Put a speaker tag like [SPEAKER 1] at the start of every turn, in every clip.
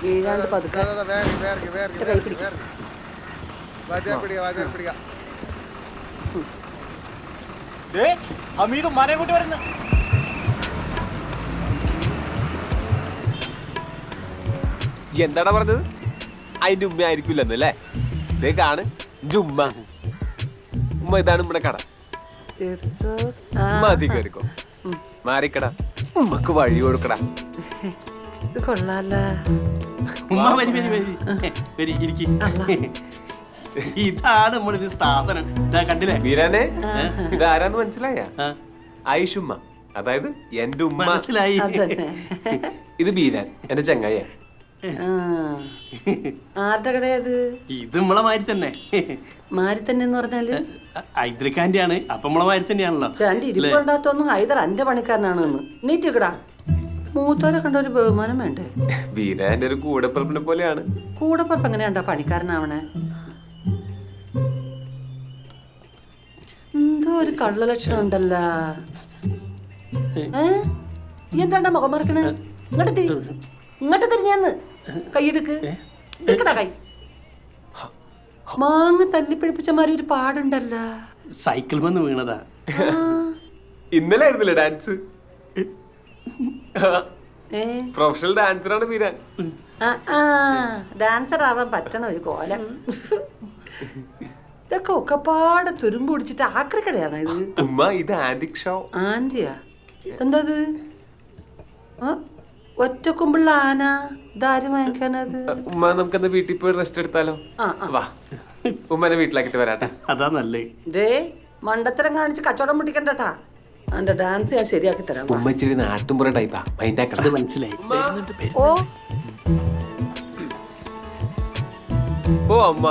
[SPEAKER 1] വീഴാണ്ട് പതുക്കെ കൈ പിടിക്കാം.
[SPEAKER 2] ഹമീദ് ഉമ്മാനെ കൂട്ടി വരുന്നു.
[SPEAKER 3] എന്താടാ പറഞ്ഞത്? അതിന്റെ ഉമ്മ ആയിരിക്കില്ലെന്നല്ലേ? ഇതേ കാണ് ഉമ്മ. ഉമ്മ ഇതാണ് നമ്മുടെ കട. മതി കയറിക്കോ, മാറിക്കടാ, ഉമ്മക്ക് വഴി കൊടുക്കടാ.
[SPEAKER 1] ഇത് കൊള്ളാല.
[SPEAKER 2] ഉമ്മ വരി വരി വരി വരി ഇരിക്കി. ഇതാണ് നമ്മളൊരു സ്ഥാപനം. കണ്ടില്ലേ
[SPEAKER 3] വീരാനെ? ഇതാരാന്ന് മനസ്സിലായ? ആയിഷുമ്മ, അതായത് എന്റെ ഉമ്മ.
[SPEAKER 2] മനസ്സിലായി.
[SPEAKER 3] ഇത് ബീരാൻ, എന്റെ ചങ്ങായ.
[SPEAKER 1] ആരുടെ കടയത്?
[SPEAKER 2] ഇത് നമ്മളെ മാരി തന്നെ.
[SPEAKER 1] മാരി തന്നെ എന്ന് പറഞ്ഞാല്
[SPEAKER 2] ഹൈദരക്കാന്റെ ആണ്. അപ്പൊ നമ്മളെ മാരി തന്നെയാണല്ലോ.
[SPEAKER 1] ചാണ്ടി ഇരിപ്പുണ്ടാത്തൊന്നും ഹൈദർ എന്റെ പണിക്കാരനാണെന്ന് നീറ്റിക്കടാ. മൂത്തോരെ കണ്ട ഒരു ബഹുമാനം വേണ്ടേ?
[SPEAKER 3] ബീരാന്റെ ഒരു കൂടപ്പറപ്പിനെ പോലെയാണ്.
[SPEAKER 1] കൂടപ്പറപ്പ് എങ്ങനെയാണ്ടാ പണിക്കാരനാവണേ? എന്തോ ഒരു കള്ള ലക്ഷണം ഉണ്ടല്ലോ. എന്താണ്ടാ മുഖം മറക്കണേ? ഇങ്ങോട്ട് തിരിഞ്ഞെന്ന് കൈയെടുക്ക്. എടുക്കടാ കൈ. മാങ്ങ തല്ലിപ്പിടിപ്പിച്ചമാരി ഒരു പാടുണ്ടല്ലോ.
[SPEAKER 2] സൈക്കിൾ വന്ന് വീണതാ.
[SPEAKER 3] ഇന്നലെ ആയിരുന്നില്ലേ ഡാൻസ്? പ്രൊഫഷണൽ ഡാൻസറാണ് ബീരാൻ.
[SPEAKER 1] ഡാൻസർ ആവാൻ പറ്റണ ഒരു കോലം. ഇതൊക്കെ ഒക്കെപ്പാടെ തുരുമ്പ് പിടിച്ചിട്ട് ആക്രിക്കടയാണ് ഇത്.
[SPEAKER 3] ഉമ്മ, ഇത് ആന്റിക് ഷോ.
[SPEAKER 1] ആന്റിയാ? എന്താ ഒറ്റക്കുമ്പുള്ള ആന? ഇതാരും വാങ്ങിക്കാനത്?
[SPEAKER 3] ഉമ്മ, നമുക്കെന്താ വീട്ടിൽ പോയി റെസ്റ്റ് എടുത്താലോ? വാ, ഉമ്മനെ വീട്ടിലാക്കിട്ട് വരാട്ടെ.
[SPEAKER 2] അതാ നല്ലേ.
[SPEAKER 1] ദേ മണ്ടത്തരം കാണിച്ച് കച്ചവടം പിടിക്കണ്ടട്ടാ. എന്റെ ഡാൻസ് ഞാൻ ശരിയാക്കി തരാം.
[SPEAKER 3] ഉമ്മ ഇച്ചിരി നാട്ടുമ്പുറ ടൈപ്പാ, മൈൻഡാക്കണത്.
[SPEAKER 2] മനസ്സിലായി.
[SPEAKER 3] ഓ അമ്മ.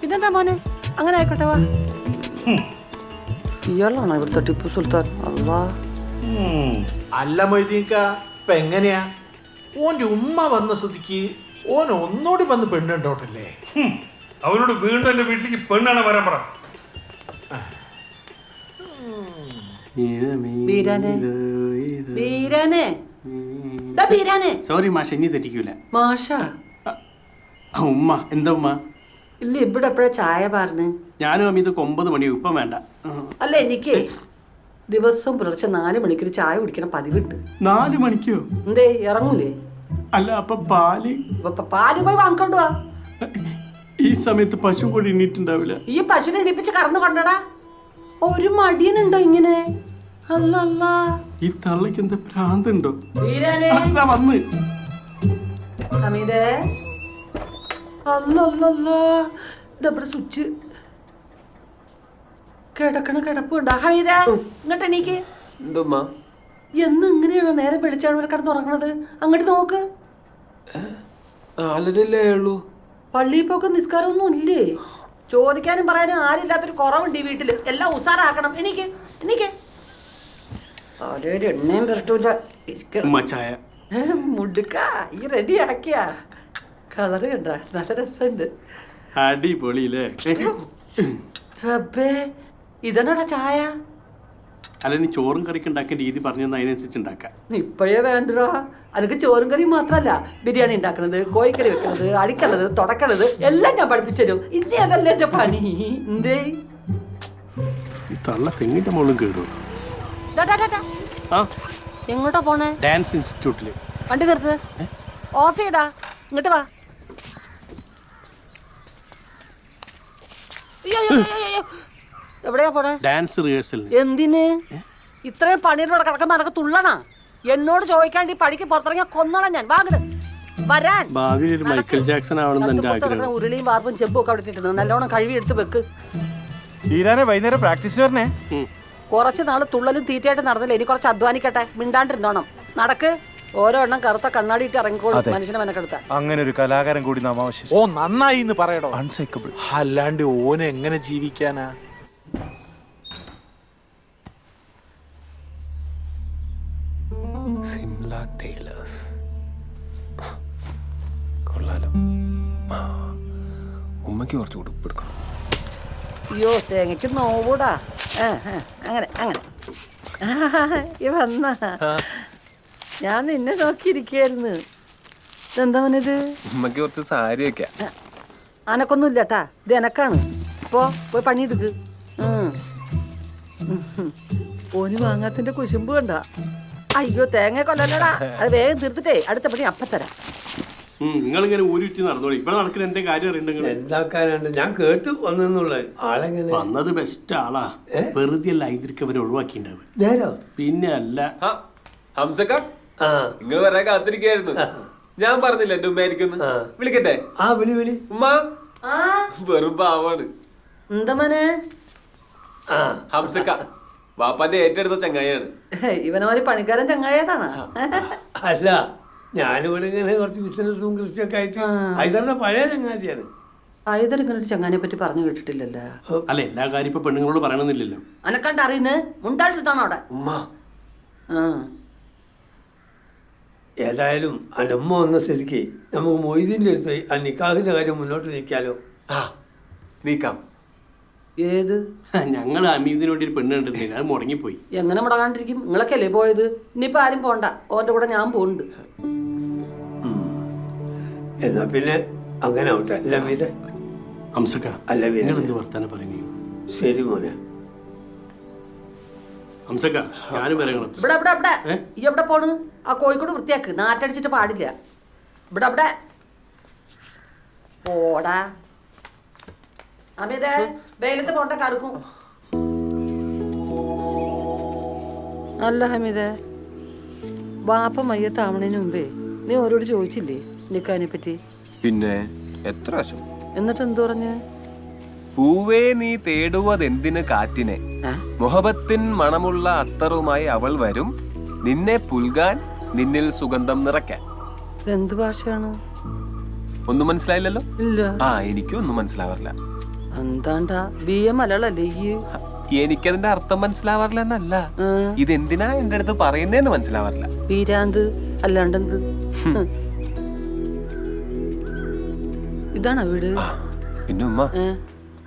[SPEAKER 1] പിന്നെന്താ മോനെ? അങ്ങനെ ആയിക്കോട്ടെ, വാ. ഇയാളാണോ ഇവിടുത്തെ ടിപ്പു സുൽത്താൻ? അല്ലാ.
[SPEAKER 4] അല്ല മൊയ്തീൻക, ഇപ്പൊ എങ്ങനെയാ? ഓന്റെ ഉമ്മ വന്ന സ്ഥിതിക്ക് ഓൻ ഒന്നോടി വന്ന് പെണ്ണുണ്ടോട്ടല്ലേ?
[SPEAKER 5] അവനോട് വീണ്ടും എന്റെ വീട്ടിലേക്ക് പെണ്ണാണ് വരാൻ പറ.
[SPEAKER 2] സോറി മാഷ, ഇനി തെറ്റിക്കൂല.
[SPEAKER 1] മാഷ
[SPEAKER 2] ഉമ്മ. എന്താ ഉമ്മ?
[SPEAKER 1] ഇല്ല, ഇവിടെ എപ്പോഴാ ചായ പറഞ്ഞ്?
[SPEAKER 2] ഞാനും അമ്മ ഇത് 9 മണി ഇപ്പം വേണ്ട.
[SPEAKER 1] അല്ല, എനിക്ക് ദിവസവും പുലർച്ചെ 4 മണിക്കൊരു ചായ കുടിക്കണം പതിവുണ്ട്.
[SPEAKER 2] 4 മണിക്കോ?
[SPEAKER 1] എന്തേ ഇറങ്ങൂലേ?
[SPEAKER 2] അല്ല, അപ്പൊ പാല്?
[SPEAKER 1] പാല് പോയി വാങ്ങിക്കൊണ്ട് വാ.
[SPEAKER 2] ഈ സമയത്ത് പശു കൂടി എണീറ്റുണ്ടാവില്ല.
[SPEAKER 1] ഈ പശുവിനെ എണീപ്പിച്ച് കറന്നു കൊണ്ടടാ. ഒരു മടിയനുണ്ടോ ഇങ്ങനെ? അല്ല,
[SPEAKER 2] ഈ തള്ളക്ക് എന്താ ഭ്രാന്തുണ്ടോ?
[SPEAKER 1] വന്ന് ഹമീദേ, ഇതെവിടെ സ്വിച്ച്? കിടക്കണ കിടപ്പുണ്ടോ ഹമീദേ? ഇങ്ങോട്ട് എണീക്ക്. എന്ന് ഇങ്ങനെയാണോ നേരെ വെളിച്ചാണ് കിടന്നുറങ്ങണത്? അങ്ങോട്ട് നോക്ക്. പള്ളിയിൽ പോക്ക് നിസ്കാരമൊന്നും ഇല്ലേ? ചോദിക്കാനും പറയാനും ആരില്ലാത്തൊരു കുറവുണ്ട് ഈ വീട്ടില്. എല്ലാം ഉസാറാക്കണം. എണീക്ക്. എണ്ണയും പെരട്ടൂല. മുടുക്ക ഈ റെഡി ആക്കിയ കളറ് കണ്ട നല്ല രസമുണ്ട്.
[SPEAKER 2] അടിപൊളിയില്ലേ?
[SPEAKER 1] റബ്ബേ, ഇതെന്നാടാ ചായ?
[SPEAKER 2] അല്ല, നീ ചോറും കറിക്ക് ഉണ്ടാക്കേണ്ട രീതി പറഞ്ഞു അതിനനുസരിച്ച് ഉണ്ടാക്കാം.
[SPEAKER 1] ഇപ്പോഴേ വേണ്ടോ? അനക്ക് ചോറും കറിയും മാത്രല്ല, ബിരിയാണി ഉണ്ടാക്കുന്നത്, കോഴിക്കറി വെക്കുന്നത്, അടിക്കണത്, തുടക്കണത് എല്ലാം ഞാൻ പഠിപ്പിച്ചു തരും. ഇത് അതല്ല എന്റെ പണി. എന്തേ
[SPEAKER 2] തള്ള തെങ്ങിന്റെ മോളും കേടു.
[SPEAKER 1] എങ്ങോട്ടാ പോണേ?
[SPEAKER 2] ഡാൻസ് ഇൻസ്റ്റിറ്റ്യൂട്ടില്.
[SPEAKER 1] വണ്ടി നിർത്ത്. ഓഫ് ചെയ്താ. ഇങ്ങോട്ട് വാ. എവിടെയാ പോണേ?
[SPEAKER 2] Dance rehearsal.
[SPEAKER 1] എന്തിന്? ഇത്രയും പണിയിലൂടെ കിടക്കുമ്പോ എനക്ക് തുള്ളണ? എന്നോട് ചോദിക്കാണ്ട് ഈ പടിക്ക് പുറത്തിറങ്ങിയ കൊന്നോളാം ഞാൻ. വാങ്ങട് വരാൻ.
[SPEAKER 2] ഭാവിയിൽ ഒരു മൈക്കൽ ജാക്സൺ ആവണമെന്ന് എന്റെ ആഗ്രഹം.
[SPEAKER 1] ഉരുളിയും വാർപ്പും ചെമ്പും ഒക്കെ അവിടെ ഇട്ടിട്ടുണ്ട്. നല്ലോണം കഴുകി എടുത്ത് വെക്ക്.
[SPEAKER 6] വൈകുന്നേരം പ്രാക്ടീസിന് വരണേ.
[SPEAKER 1] കുറച്ച് നാള് തുള്ളലും തീറ്റയായിട്ട് നടന്നില്ല. ഇനി കുറച്ച് അധ്വാനിക്കട്ടെ. മിണ്ടാണ്ടിരുന്നോണം. നടക്ക്. ഓരോ എണ്ണം കറുത്ത കണ്ണാടിയിട്ട് ഇറങ്ങിക്കോളും മനുഷ്യനെ മെനക്കെടുത്താൻ.
[SPEAKER 6] അങ്ങനെ ഒരു കലാകാരൻ കൂടി നാം ആവശ്യം. ഓ നന്നായി എന്ന് പറയടോ. അൺസൈക്കബിൾ. അല്ലാണ്ട് ഓനെ എങ്ങനെ ജീവിക്കാനാ?
[SPEAKER 3] സിംല ടൈലേഴ്സ് കൊള്ളാലോ. ഉമ്മയ്ക്ക് കുറച്ച് ഉടുപ്പ് എടുക്കണം.
[SPEAKER 1] അയ്യോ, തേങ്ങയ്ക്ക് നോവൂടാ. അങ്ങനെ വന്ന ഞാൻ നിന്നെ നോക്കിയിരിക്കായിരുന്നു. ഇതെന്താ മോനിത്?
[SPEAKER 3] ഉമ്മക്ക് കുറച്ച് സാരി വെക്കാം.
[SPEAKER 1] അനക്കൊന്നും ഇല്ലട്ടാ, ഇത് എനക്കാണ്. പോയി പണിയെടുക്ക്. ഓന് വാങ്ങാത്തിന്റെ കുശുമ്പ് കണ്ട. അയ്യോ തേങ്ങ കൊല്ലല്ലടാ, അത് വേഗം തീർത്തിട്ടേ അടുത്ത പണി അപ്പത്തരാം.
[SPEAKER 2] നിങ്ങളിങ്ങനെ ഊരുറ്റി നടന്നോളൂ. ഇവിടെ നടക്കുന്ന എന്റെ കാര്യം അറിയണ്ടെങ്കിൽ
[SPEAKER 7] എന്താക്കാനുണ്ട്? ഞാൻ കേട്ടു വന്നെന്നുള്ളത്. ആളെങ്ങനെ
[SPEAKER 2] വന്നത് ബെസ്റ്റ് ആളാ. വെറുതെ അല്ല ഇതിരിക്ക് അവരെ ഒഴിവാക്കിണ്ടാവും.
[SPEAKER 7] നേരോ?
[SPEAKER 2] പിന്നെ അല്ല
[SPEAKER 3] ഹംസക്ക,
[SPEAKER 7] ആ
[SPEAKER 3] നിങ്ങൾ വരാൻ കാത്തിരിക്കായിരുന്നു. ഞാൻ പറഞ്ഞില്ല എന്റെ ഉമ്മയായിരിക്കും. വിളിക്കട്ടെ?
[SPEAKER 7] ആ വിളി വിളി.
[SPEAKER 3] ഉമ്മ വെറും പാവാണ്.
[SPEAKER 1] എന്താ മോനെ?
[SPEAKER 7] ആ
[SPEAKER 3] ഹംസക്ക വാപ്പാന്റെ ഏറ്റെടുത്ത ചങ്ങായിയാണ്.
[SPEAKER 1] ഇവനമാര് പണിക്കാരൻ ചങ്ങായതാണ്.
[SPEAKER 7] അല്ല, ഞാനിവിടെ ഇങ്ങനെ കുറച്ച് ബിസിനസ്സും കൃഷിയൊക്കെ ആയിട്ട് ഹൈദറിന്റെ പഴയ ചങ്ങാതിയാണ്.
[SPEAKER 1] ആയുധർ ഇങ്ങനെ ഒരു ചങ്ങാനെ പറ്റി പറഞ്ഞു കേട്ടിട്ടില്ലല്ലോ.
[SPEAKER 2] അല്ല, എല്ലാ കാര്യം ഇപ്പൊ പെണ്ണുങ്ങളോട് പറയണമെന്നില്ലല്ലോ.
[SPEAKER 1] അനക്കണ്ട അറിയുന്നത് മുണ്ടാടുത്താണോ അവിടെ?
[SPEAKER 7] ഉമ്മ
[SPEAKER 1] ആ
[SPEAKER 7] ഏതായാലും എൻ്റെ ഉമ്മ വന്ന സ്ഥിതിക്ക് നമുക്ക് മൊയ്തീൻ്റെ അടുത്ത് ആ നിക്കാഹിന്റെ കാര്യം മുന്നോട്ട് നീക്കാലോ?
[SPEAKER 3] ആ നീക്കാം.
[SPEAKER 1] ഏത്?
[SPEAKER 2] ഞങ്ങൾ അമീദിന് വേണ്ടി ഒരു പെണ്ണ് കണ്ടിട്ടുണ്ടെങ്കിൽ അത് മുടങ്ങിപ്പോയി.
[SPEAKER 1] എങ്ങനെ മുടങ്ങാണ്ടിരിക്കും? നിങ്ങളൊക്കെ അല്ലേ പോയത്? ഇനിയിപ്പോ ആരും പോണ്ട, ഓന്റെ കൂടെ ഞാൻ പോകുന്നുണ്ട്.
[SPEAKER 7] എന്നാ പിന്നെ അങ്ങനെ ആവട്ടെ. അല്ല മീത
[SPEAKER 2] ഹംസക്ക,
[SPEAKER 7] അല്ല
[SPEAKER 2] നിങ്ങൾ എന്ത് വർത്താനം പറയുന്നു?
[SPEAKER 7] ശരി മോനെ.
[SPEAKER 2] ഹംസക്ക, ഞാനും വരങ്ങളും.
[SPEAKER 1] ഇവിടെ ഇവിടെ ഇവിടെ ഈ എവിടെ പോണ്? ആ കോഴിക്കോട് വൃത്തിയാക്ക്, നാറ്റടിച്ചിട്ട് പാടില്ല. ഇവിടെ ഇവിടെ പോടാ. അമിതേ വെയിലത്ത് പോണ്ട, കറുക്കും. അല്ല ഹമീദേ, വാപ്പ മയ്യത്താവണേന് മുമ്പേ നീ ഓരോട് ചോദിച്ചില്ലേ നിക്കാനെ പറ്റി?
[SPEAKER 3] പിന്നെ എത്ര വശം?
[SPEAKER 1] എന്നിട്ട് എന്തു പറഞ്ഞ്?
[SPEAKER 3] പൂവേ നീ തേടുവതെന്തിന് കാറ്റിനെ, മുഹബത്തിൻ മണമുള്ള അത്തറുമായി അവൾ വരും, നിന്നെ പുൽകാൻ നിന്നിൽ സുഗന്ധം നിറയ്ക്കാൻ.
[SPEAKER 1] എന്ത് ഭാഷയാണ്?
[SPEAKER 3] ഒന്നും മനസ്സിലായില്ലല്ലോ?
[SPEAKER 1] ഇല്ല.
[SPEAKER 3] ആ എനിക്കും ഒന്നും മനസ്സിലാവാറില്ല.
[SPEAKER 1] എന്താണ്ടാ BA മലയാളല്ലേ ഈ?
[SPEAKER 3] എനിക്കതിന്റെ അർത്ഥം മനസ്സിലാവാറില്ല എന്നല്ല, ഇതെന്തിനാ എന്റെ അടുത്ത് പറയുന്നേന്ന് മനസ്സിലാവാറില്ല.
[SPEAKER 1] പീരാന്ത് അല്ലാണ്ടെന്ത്? ഇതാണോ വീട്?
[SPEAKER 3] പിന്നെ ഉമ്മ,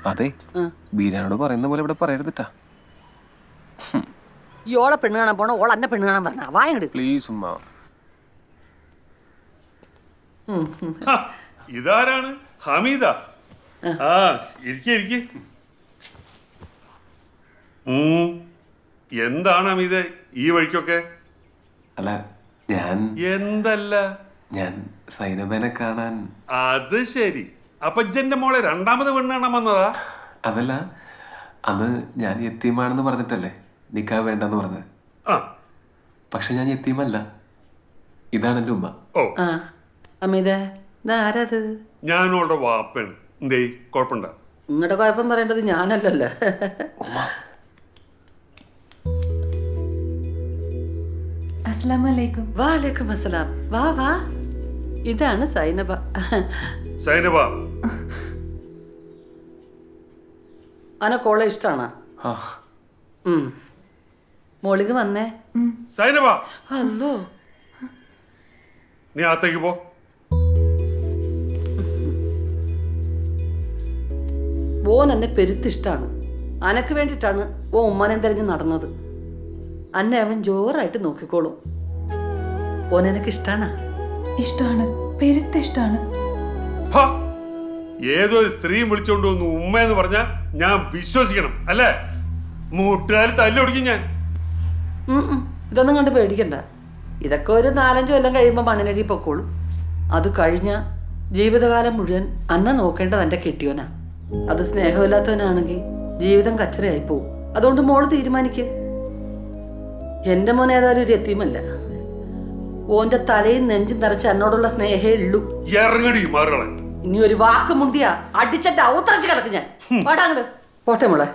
[SPEAKER 3] അതെ ബീരാനോട് പറയുന്ന പോലെ ഇവിടെ പറയരുതിട്ടാ.
[SPEAKER 1] ഈ ഓളെ പെണ്ണ് കാണാൻ പോണ ഓൾ എന്നെ പെണ്ണ് കാണാൻ പറഞ്ഞ വായങ്ങട്
[SPEAKER 3] പ്ലീസ് ഉമ്മ.
[SPEAKER 5] ഇതാരാണ്? ഹമീദ. ആ ഇരിക്കെ. എന്താണ് ഹമീദ ഈ വഴിക്കൊക്കെ?
[SPEAKER 3] അല്ല ഞാൻ സൈനബേനെ കാണാൻ.
[SPEAKER 5] അത് ശരി. അപ്പൊ ഇജ്ജെന്റെ മോളെ രണ്ടാമത് പെണ്ണ് കാണാൻ വന്നതാ?
[SPEAKER 3] അതല്ല, അന്ന് ഞാൻ യത്തീമാണെന്ന് പറഞ്ഞിട്ടല്ലേ നിക്കാ വേണ്ടെന്ന് പറഞ്ഞത്. പക്ഷെ ഞാൻ യത്തീമല്ല, ഇതാണ് എന്റെ ഉമ്മ.
[SPEAKER 5] ഓ
[SPEAKER 1] അമിതേ, ആരാത്?
[SPEAKER 5] ഞാനോളുടെ വാപ്പയാണ്. എന്തേ കുഴപ്പമുണ്ടോ?
[SPEAKER 1] നിങ്ങളുടെ കുഴപ്പം പറയേണ്ടത് ഞാനല്ലല്ലോ.
[SPEAKER 8] അസ്സലാമലൈക്കും.
[SPEAKER 1] വാലേക്കും അസ്സലാം. വാ വാ, ഇതാണ് സൈനബ.
[SPEAKER 5] സൈനബ,
[SPEAKER 1] അനക്കോളെ ഇഷ്ടാണോ? മോളിക്ക് വന്നേ.
[SPEAKER 5] സൈനബ,
[SPEAKER 1] അല്ലോ
[SPEAKER 5] നീ അകത്തേക്ക് പോ.
[SPEAKER 1] ഓൻ എന്നെ പെരുത്തിഷ്ടാണ്. അനക്ക് വേണ്ടിയിട്ടാണ് ഓ ഉമ്മാനെ തെരഞ്ഞ് നടന്നത്. അന്നെ അവൻ ജോറായിട്ട് നോക്കിക്കോളും. ഓൻ എനക്ക് ഇഷ്ടാണ്.
[SPEAKER 8] ഇഷ്ടാണ്, പെരുത്തിഷ്ടാണ്.
[SPEAKER 5] ഏതൊരു സ്ത്രീയും വിളിച്ചോണ്ട് വന്നു ഉമ്മയെന്ന് പറഞ്ഞാ ഞാൻ വിശ്വസിക്കണം അല്ലേ? മുട്ടുകാരി തല്ലൊടിക്കും ഞാൻ.
[SPEAKER 1] ഇതൊന്നും കണ്ട് പേടിക്കണ്ട. ഇതൊക്കെ ഒരു 4-5 കൊല്ലം കഴിയുമ്പോൾ മണ്ണിനടി പൊക്കോളും. അത് കഴിഞ്ഞ ജീവിതകാലം മുഴുവൻ അന്ന നോക്കേണ്ടത് എൻ്റെ കെട്ടിയോനാ. അത് സ്നേഹമില്ലാത്തവനാണെങ്കിൽ ജീവിതം കച്ചറയായി പോവും. അതുകൊണ്ട് മോള് തീരുമാനിക്ക്. എൻ്റെ മോൻ ഏതായാലും ഒരു എത്തിയുമല്ല. ഓന്റെ തലയും നെഞ്ചും നിറച്ച് എന്നോടുള്ള സ്നേഹേ ഉള്ളൂ.
[SPEAKER 5] ഇറങ്ങടി മാറുകളെ.
[SPEAKER 1] ഇനി ഒരു വാക്ക് മുണ്ടിയാ അടിച്ചെന്റെ ഔത്തറച്ച് കിടക്കും ഞാൻ. പാടാങ്ങട് പോട്ടെ മോളെ.